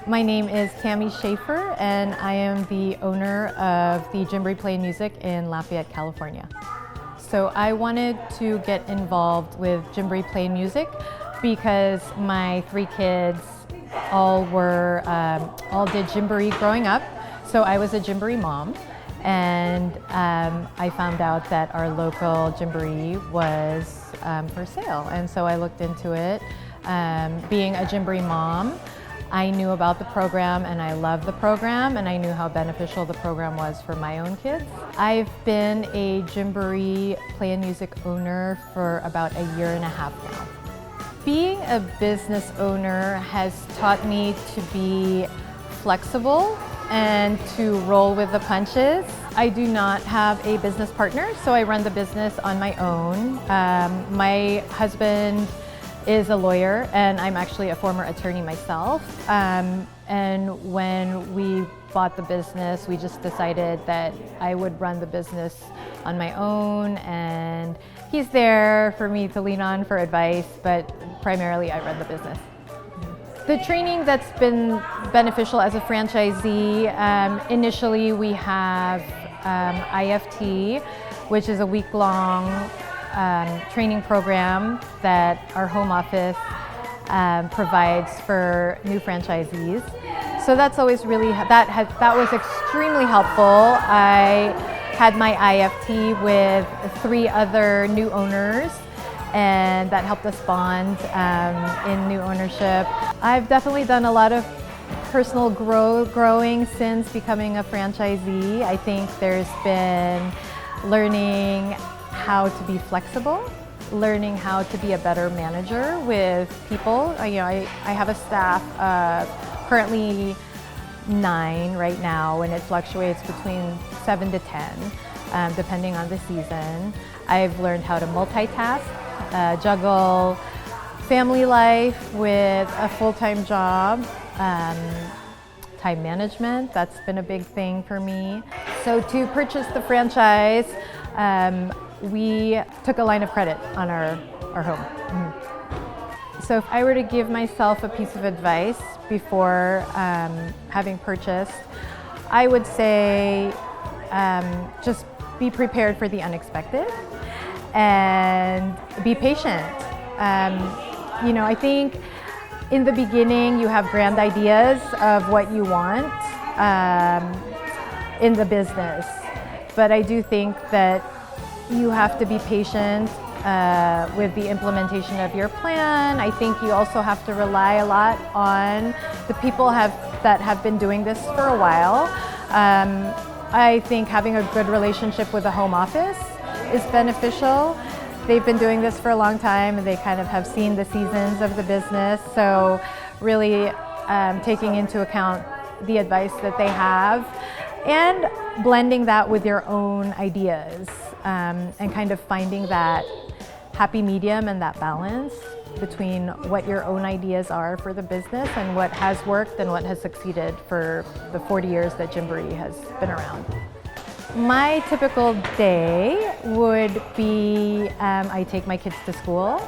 My name is Tami Shaffer, and I am the owner of the Gymboree Play Music in Lafayette, California. So I wanted to get involved with Gymboree Play Music because my three kids all did Gymboree growing up. So I was a Gymboree mom, and I found out that our local Gymboree was for sale, and so I looked into it. Being a Gymboree mom, I knew about the program and I loved the program, and I knew how beneficial the program was for my own kids. I've been a Gymboree Play and Music owner for about a year and a half now. Being a business owner has taught me to be flexible and to roll with the punches. I do not have a business partner, so I run the business on my own. My husband is a lawyer, and I'm actually a former attorney myself. And when we bought the business, we just decided that I would run the business on my own, and he's there for me to lean on for advice, but primarily I run the business. The training that's been beneficial as a franchisee, initially we have IFT, which is a week-long training program that our home office provides for new franchisees. So that's always really, that was extremely helpful. I had my IFT with 3 other new owners, and that helped us bond in new ownership. I've definitely done a lot of personal growing since becoming a franchisee. I think there's been learning how to be flexible, learning how to be a better manager with people. I have a staff of currently 9 right now, and it fluctuates between 7 to 10, depending on the season. I've learned how to multitask, juggle family life with a full-time job, time management, that's been a big thing for me. So to purchase the franchise, we took a line of credit on our home. So if I were to give myself a piece of advice before having purchased, I would say just be prepared for the unexpected and be patient. I think in the beginning you have grand ideas of what you want in the business, but I do think that you have to be patient with the implementation of your plan. I think you also have to rely a lot on the people that have been doing this for a while. I think having a good relationship with the home office is beneficial. They've been doing this for a long time, and they kind of have seen the seasons of the business. So really taking into account the advice that they have and blending that with your own ideas, and kind of finding that happy medium and that balance between what your own ideas are for the business and what has worked and what has succeeded for the 40 years that Gymboree has been around. My typical day would be I take my kids to school,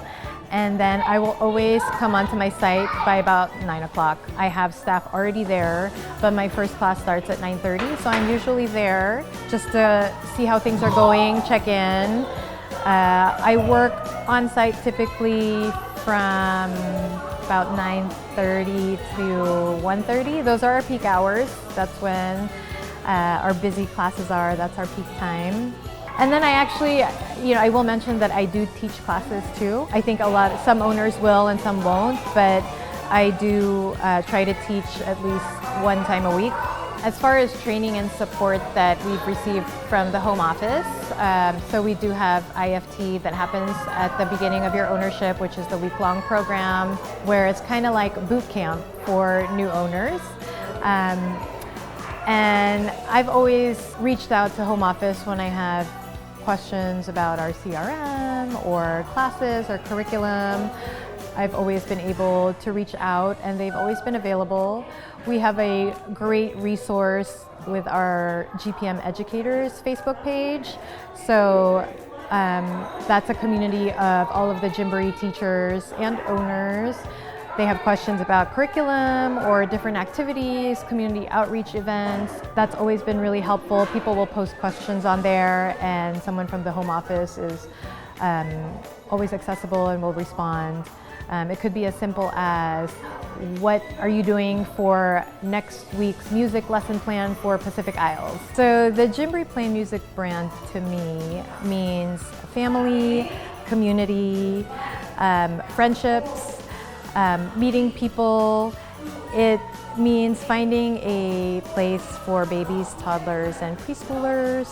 and then I will always come onto my site by about 9 o'clock. I have staff already there, but my first class starts at 9:30, so I'm usually there just to see how things are going, check in. I work on site typically from about 9:30 to 1:30. Those are our peak hours. That's when our busy classes are. That's our peak time. And then I will mention that I do teach classes too. I think some owners will and some won't, but I do try to teach at least 1 time a week. As far as training and support that we've received from the home office, so we do have IFT that happens at the beginning of your ownership, which is the week-long program, where it's kind of like boot camp for new owners. And I've always reached out to home office when I have questions about our CRM or classes or curriculum. I've always been able to reach out, and they've always been available. We have a great resource with our GPM Educators Facebook page. So that's a community of all of the Gymboree teachers and owners they have questions about curriculum or different activities, community outreach events. That's always been really helpful. People will post questions on there, and someone from the home office is always accessible and will respond. It could be as simple as, what are you doing for next week's music lesson plan for Pacific Isles? So the Gymboree Play Music brand to me means family, community, friendships, meeting people. It means finding a place for babies, toddlers, and preschoolers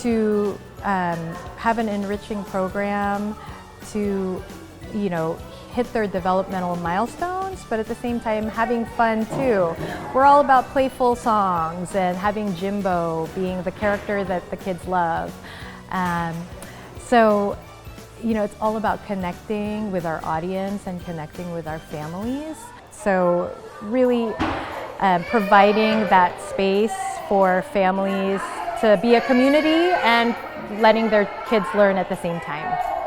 to have an enriching program to, hit their developmental milestones, but at the same time having fun too. We're all about playful songs and having Jimbo being the character that the kids love. So, it's all about connecting with our audience and connecting with our families. So really providing that space for families to be a community and letting their kids learn at the same time.